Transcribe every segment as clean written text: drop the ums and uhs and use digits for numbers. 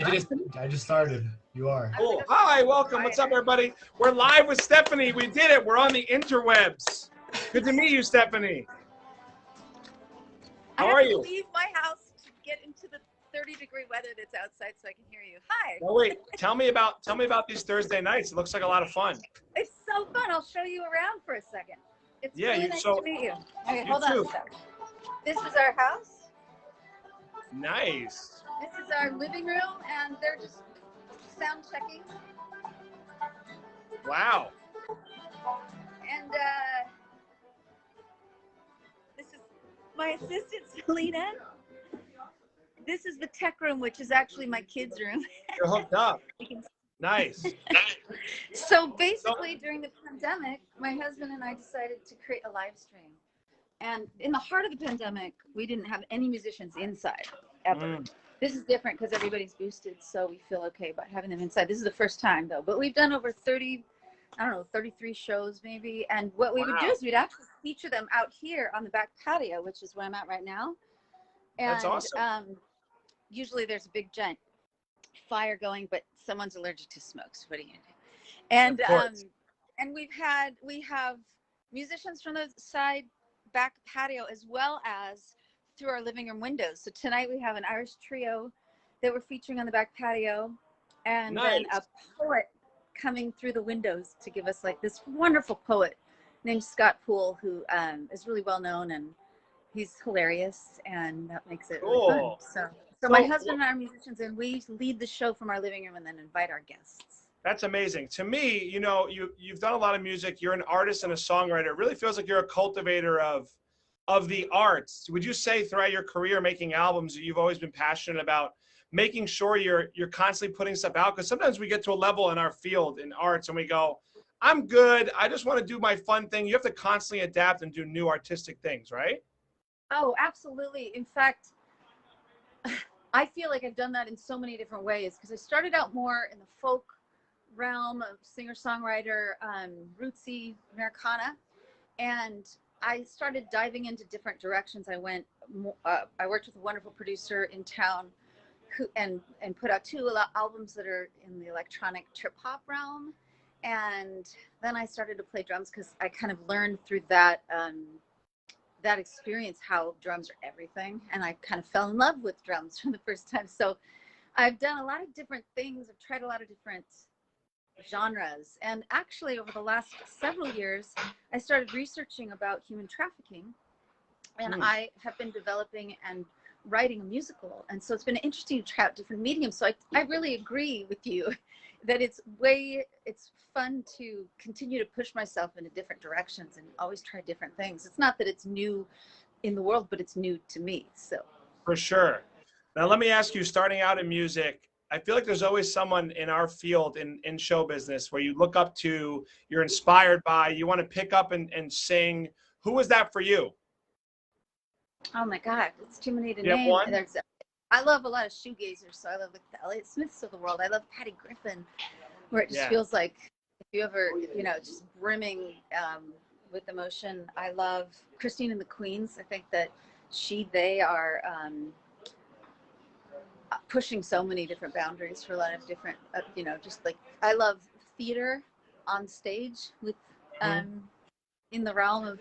I just started. You are. Cool. Hi, welcome. What's up, everybody? We're live with Stephanie. We did it. We're on the interwebs. Good to meet you, Stephanie. How are you? I have to leave my house to get into the 30-degree weather that's outside so I can hear you. Hi. Oh, wait. Tell me about these Thursday nights. It looks like a lot of fun. It's so fun. I'll show you around for a second. It's really nice to meet you. Okay, hold on a sec. This is our house. Nice. This is our living room, and they're just sound checking. Wow. And this is my assistant, Selena. This is the tech room, which is actually my kids' room. You're hooked up. Nice. So basically, during the pandemic, my husband and I decided to create a live stream. And in the heart of the pandemic, we didn't have any musicians inside, ever. This is different because everybody's boosted, so we feel okay about having them inside. This is the first time, though. But we've done over 33 shows maybe. And what we would do is we'd actually feature them out here on the back patio, which is where I'm at right now. And, that's awesome. Usually there's a big giant fire going, but someone's allergic to smoke, so what are you gonna do? And we have musicians from the side back patio as well as through our living room windows. So tonight we have an Irish trio that we're featuring on the back patio, and then a poet coming through the windows to give us like this wonderful poet named Scott Poole, who is really well known, and he's hilarious, and that makes it really fun. So my husband and I are musicians, and we lead the show from our living room and then invite our guests. That's amazing. To me, you know, you've done a lot of music. You're an artist and a songwriter. It really feels like you're a cultivator of the arts. Would you say throughout your career making albums, you've always been passionate about making sure you're constantly putting stuff out? Because sometimes we get to a level in our field in arts and we go, I'm good. I just want to do my fun thing. You have to constantly adapt and do new artistic things, right? Oh, absolutely. In fact, I feel like I've done that in so many different ways because I started out more in the folk realm of singer-songwriter, rootsy Americana, and I started diving into different directions. I worked with a wonderful producer in town who and put out 2 albums that are in the electronic trip hop realm, and then I started to play drums because I kind of learned through that experience how drums are everything, and I kind of fell in love with drums for the first time. So I've done a lot of different things. I've tried a lot of different genres, and actually over the last several years I started researching about human trafficking, and I have been developing and writing a musical, and so it's been interesting to try out different mediums. So I really agree with you that it's fun to continue to push myself into different directions and always try different things. It's not that it's new in the world, but it's new to me. So for sure. Now let me ask you, starting out in music, I feel like there's always someone in our field in show business where you look up to, you're inspired by, you want to pick up and sing. Who was that for you? Oh my God, it's too many to name. I love a lot of shoegazers, so I love like the Elliott Smiths of the world. I love Patty Griffin, where it just feels like if you ever, just brimming with emotion. I love Christine and the Queens. I think that they are pushing so many different boundaries for a lot of different, just like I love theater on stage with in the realm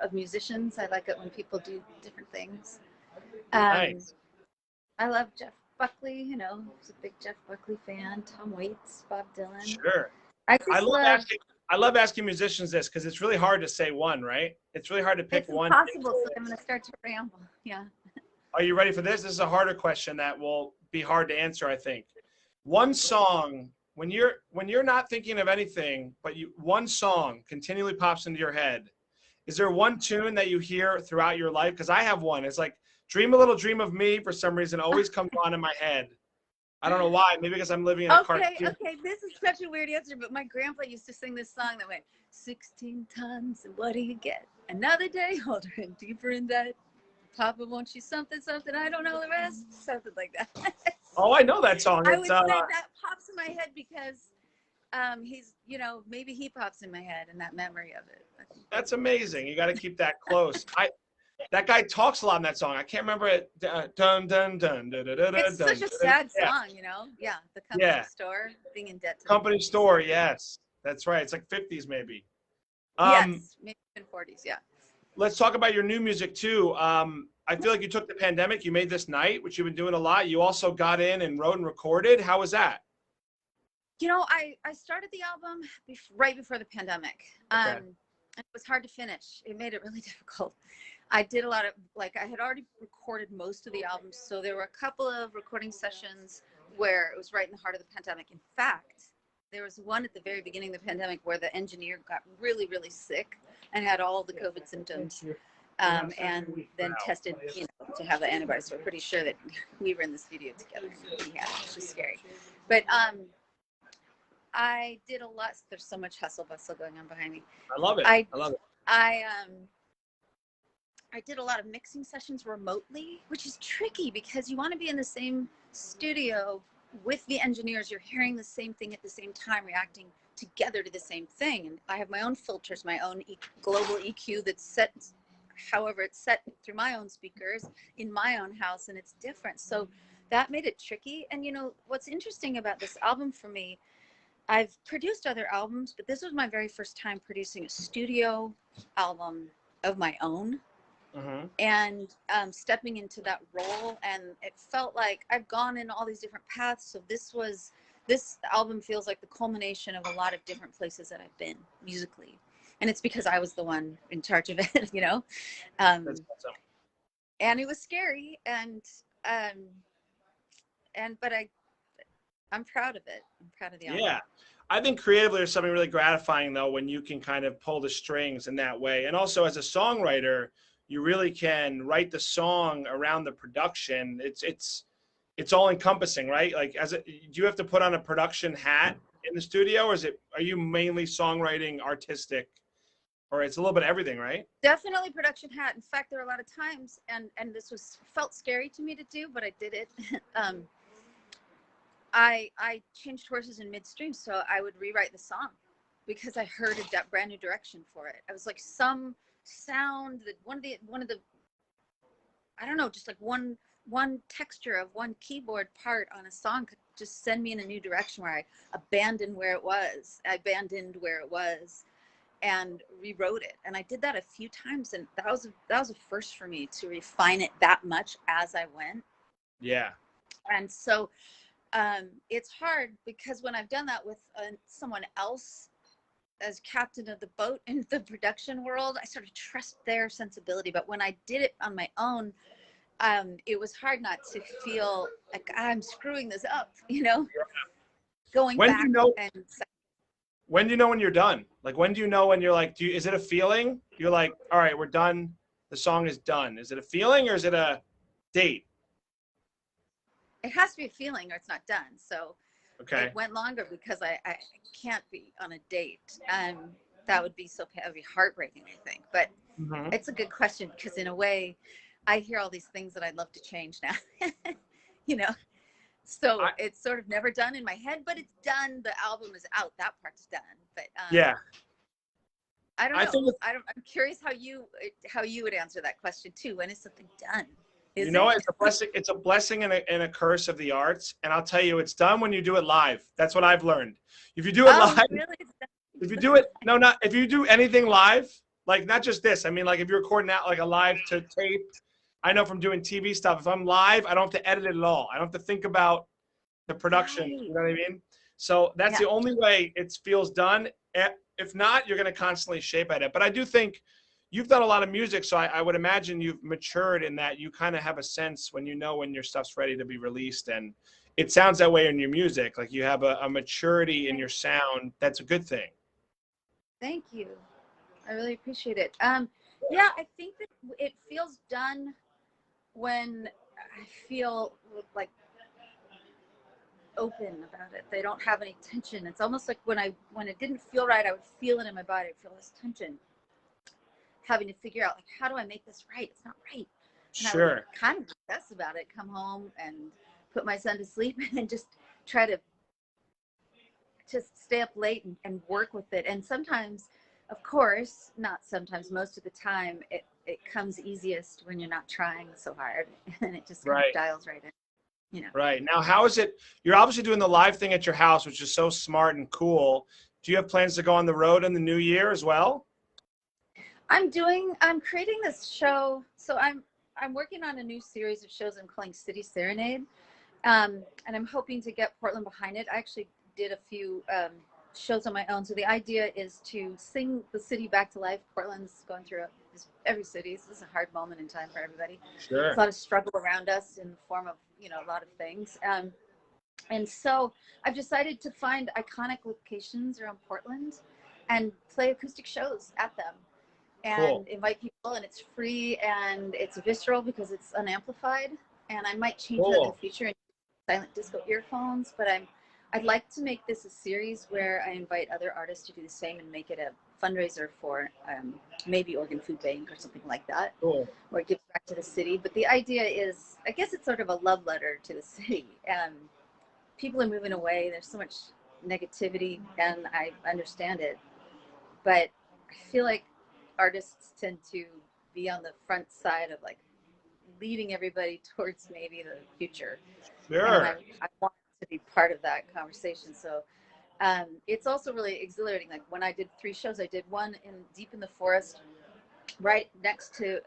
of musicians. I like it when people do different things. Nice. I love Jeff Buckley, I was a big Jeff Buckley fan. Tom Waits, Bob Dylan. Sure. I love asking musicians this because it's really hard to say one, right? It's really hard to pick one. It's impossible, so I'm going to start to ramble. Yeah. Are you ready for this? This is a harder question that will be hard to answer, I think. One song, when you're not thinking of anything, but one song continually pops into your head. Is there one tune that you hear throughout your life? Because I have one. It's like Dream a Little Dream of Me, for some reason, always comes on in my head. I don't know why. Maybe because I'm living in a cartoon. Okay, this is such a weird answer, but my grandpa used to sing this song that went, 16 tons, and what do you get? Another day older and deeper in debt. Papa wants you something, something, I don't know the rest. Something like that. Oh, I know that song. I would say that pops in my head because he's, maybe he pops in my head and that memory of it. That's amazing. You got to keep that close. That guy talks a lot in that song. I can't remember it. Dun dun dun dun dun dun dun. It's such a sad Yeah. song, you know? Yeah, the company store, being in debt to the Company company store. Yes, that's right. It's like 50s maybe. Yes, maybe in 40s, yeah. Let's talk about your new music too. I feel like you took the pandemic, you made this night, which you've been doing a lot. You also got in and wrote and recorded. How was that? You know, I started the album right before the pandemic. Okay. And it was hard to finish. It made it really difficult. I did a lot of, like, I had already recorded most of the album, so there were a couple of recording sessions where it was right in the heart of the pandemic. In fact, there was one at the very beginning of the pandemic where the engineer got really, really sick and had all the COVID symptoms, and then tested, you know, to have the antibodies. So we're pretty sure that we were in the studio together. Yeah, it was scary. But I did a lot. There's so much hustle bustle going on behind me. I love it. I love it. I did a lot of mixing sessions remotely, which is tricky because you want to be in the same studio with the engineers. You're hearing the same thing at the same time, reacting together to the same thing. And I have my own filters, my own global EQ that's set, however it's set through my own speakers in my own house, and it's different. So that made it tricky. And you know, what's interesting about this album for me, I've produced other albums, but this was my very first time producing a studio album of my own. And stepping into that role, and it felt like I've gone in all these different paths. So this album feels like the culmination of a lot of different places that I've been musically, and it's because I was the one in charge of it, you know. That's awesome. And it was scary, but I'm proud of it. I'm proud of the album. Yeah. I think creatively there's something really gratifying though when you can kind of pull the strings in that way. And also as a songwriter, you really can write the song around the production. It's all encompassing, right? Like do you have to put on a production hat in the studio, or are you mainly songwriting, artistic, or it's a little bit of everything, right? Definitely production hat. In fact, there were a lot of times, and this felt scary to me to do, but I did it. I changed horses in midstream, so I would rewrite the song because I heard a brand new direction for it. I was like, some sound that one of the I don't know, just like one texture of one keyboard part on a song could just send me in a new direction where I abandoned where it was and rewrote it. And I did that a few times, and that was a first for me to refine it that much as I went. Yeah. And so it's hard because when I've done that with someone else as captain of the boat in the production world, I sort of trust their sensibility. But when I did it on my own, it was hard not to feel like I'm screwing this up, you know. Going when back. Do you know, when do you know when you're done? Like, when do you know when you're like, is it a feeling? You're like, all right, we're done. The song is done. Is it a feeling or is it a date? It has to be a feeling or it's not done. So okay. It went longer because I can't be on a date. That would be that would be heartbreaking, I think. But it's a good question because in a way, I hear all these things that I'd love to change now, you know. So it's sort of never done in my head, but it's done. The album is out. That part's done. But yeah. I don't know. I'm curious how you would answer that question too. When is something done? You know, it's a blessing. It's a blessing and a curse of the arts. And I'll tell you, it's done when you do it live. That's what I've learned. If you do it live, really? if you do it, if you do anything live, like not just this. I mean, like if you're recording out like a live to tape. I know from doing TV stuff, if I'm live, I don't have to edit it at all. I don't have to think about the production. Right. You know what I mean? So that's the only way it feels done. If not, you're going to constantly shape at it. But I do think you've done a lot of music, so I would imagine you've matured in that you kind of have a sense when you know when your stuff's ready to be released. And it sounds that way in your music. Like you have a maturity in your sound. That's a good thing. Thank you. I really appreciate it. Yeah, I think that it feels done when I feel like open about it. They don't have any tension. It's almost like when it didn't feel right, I would feel it in my body. I'd feel this tension, having to figure out like, how do I make this right? It's not right. And sure. I would kind of obsess about it, come home and put my son to sleep and just try to just stay up late and work with it. And sometimes, of course, not sometimes, most of the time, it comes easiest when you're not trying so hard, and it just kind Right. of dials right in. You know. Right. Now, how is it? You're obviously doing the live thing at your house, which is so smart and cool. Do you have plans to go on the road in the new year as well? I'm creating this show. So I'm working on a new series of shows I'm calling City Serenade. And I'm hoping to get Portland behind it. I actually did a few shows on my own. So the idea is to sing the city back to life. Portland's going through every city. So this is a hard moment in time for everybody. Sure. There's a lot of struggle around us in the form of, a lot of things. And so I've decided to find iconic locations around Portland and play acoustic shows at them and invite people, and it's free and it's visceral because it's unamplified. And I might change that in the future and silent disco earphones, but I'd like to make this a series where I invite other artists to do the same and make it a fundraiser for maybe Oregon Food Bank or something like that, where it gives back to the city. But the idea is, I guess it's sort of a love letter to the city. People are moving away. There's so much negativity, and I understand it. But I feel like artists tend to be on the front side of like leading everybody towards maybe the future. Sure. And I want to be part of that conversation. So it's also really exhilarating. Like when I did 3 shows, I did one deep in the forest, right next to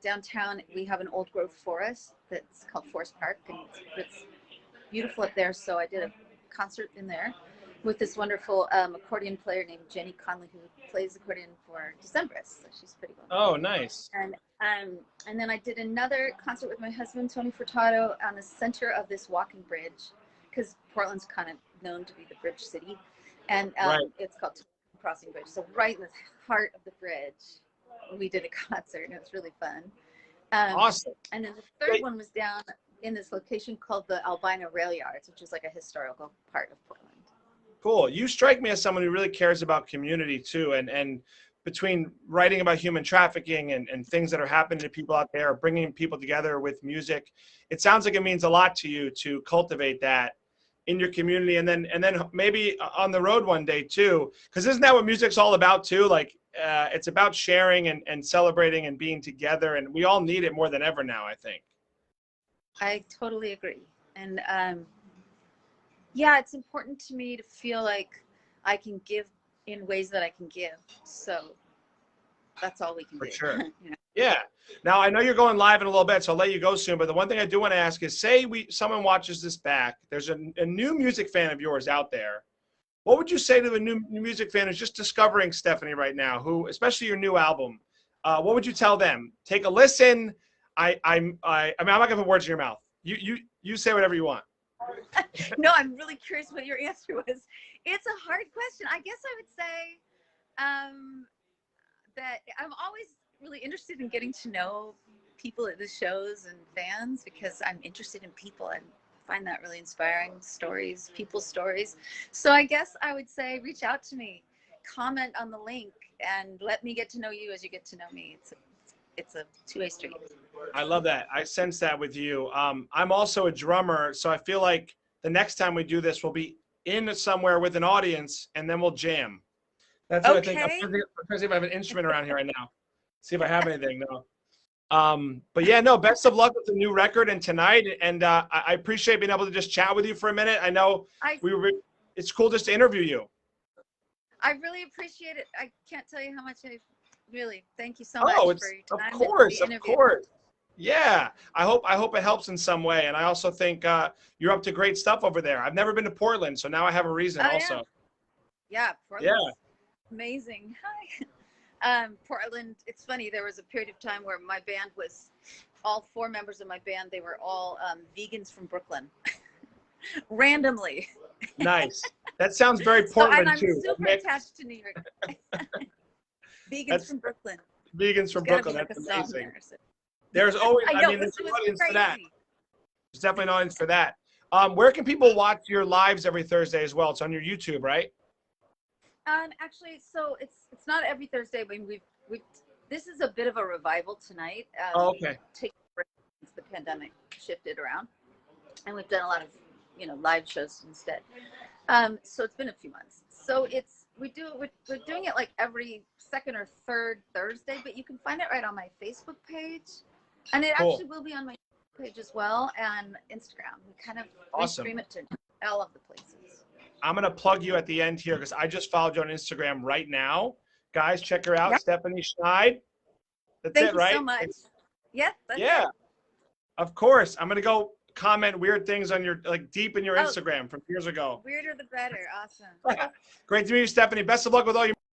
downtown. We have an old growth forest that's called Forest Park, and it's beautiful up there. So I did a concert in there with this wonderful accordion player named Jenny Conley, who plays accordion for Decemberists. So she's pretty well. Oh, nice. And then I did another concert with my husband, Tony Furtado, on the center of this walking bridge, because Portland's kind of known to be the bridge city. And it's called Crossing Bridge. So right in the heart of the bridge, we did a concert, and it was really fun. Awesome. And then the third one was down in this location called the Albina Rail Yards, which is like a historical part of Portland. Cool. You strike me as someone who really cares about community too. And between writing about human trafficking and things that are happening to people out there, bringing people together with music, it sounds like it means a lot to you to cultivate that in your community, and then maybe on the road one day too, because isn't that what music's all about too? Like it's about sharing and celebrating and being together, and we all need it more than ever now, I think. I totally agree. And yeah, it's important to me to feel like I can give in ways that I can give. So that's all we can do. For sure. You know? Yeah. Now, I know you're going live in a little bit, so I'll let you go soon. But the one thing I do want to ask is, say someone watches this back. There's a new music fan of yours out there. What would you say to a new music fan who's just discovering Stephanie right now, who, especially your new album? What would you tell them? Take a listen. I mean, I'm not gonna put words in your mouth. You say whatever you want. No, I'm really curious what your answer was. It's a hard question. I guess I would say that I'm always really interested in getting to know people at the shows and fans, because I'm interested in people and find that really inspiring. Stories, people's stories. So I guess I would say reach out to me, comment on the link, and let me get to know you as you get to know me. It's a two-way street. I love that. I sense that with you. I'm also a drummer, so I feel like the next time we do this, we'll be in somewhere with an audience, and then we'll jam. That's what I think. I'm trying to see if I have an instrument around here right now. See if I have anything. No. But yeah, no, best of luck with the new record and tonight. And I appreciate being able to just chat with you for a minute. I know it's cool just to interview you. I really appreciate it. I can't tell you how much thank you so much for your time. Of course. Yeah, I hope it helps in some way. And I also think you're up to great stuff over there. I've never been to Portland, so now I have a reason also. Yeah, Portland's amazing. Hi. Portland, it's funny, there was a period of time where my band was, all 4 members of my band, they were all vegans from Brooklyn. Randomly. Nice. That sounds very Portland and too. I'm super attached to New York. Vegans from Brooklyn. Vegans from Brooklyn. Like that's amazing. There's always, there's an audience for that. There's definitely an audience for that. Where can people watch your lives every Thursday as well? It's on your YouTube, right? Actually, so it's not every Thursday. I mean, this is a bit of a revival tonight. Okay. Take a break since the pandemic shifted around, and we've done a lot of live shows instead. So it's been a few months. So we're doing it like every second or third Thursday, but you can find it right on my Facebook page, and it Cool. actually will be on my page as well, and Instagram. We kind of Awesome. stream it to all of the places. I'm going to plug you at the end here because I just followed you on Instagram right now. Guys, check her out, Yep. Stephanie Schneid. That's Thank it, you right? so much. Yeah. That's Yeah. it. Of course. I'm going to go comment weird things on your, like, deep in your Instagram from years ago. Weirder the better. Awesome. Great to meet you, Stephanie. Best of luck with all your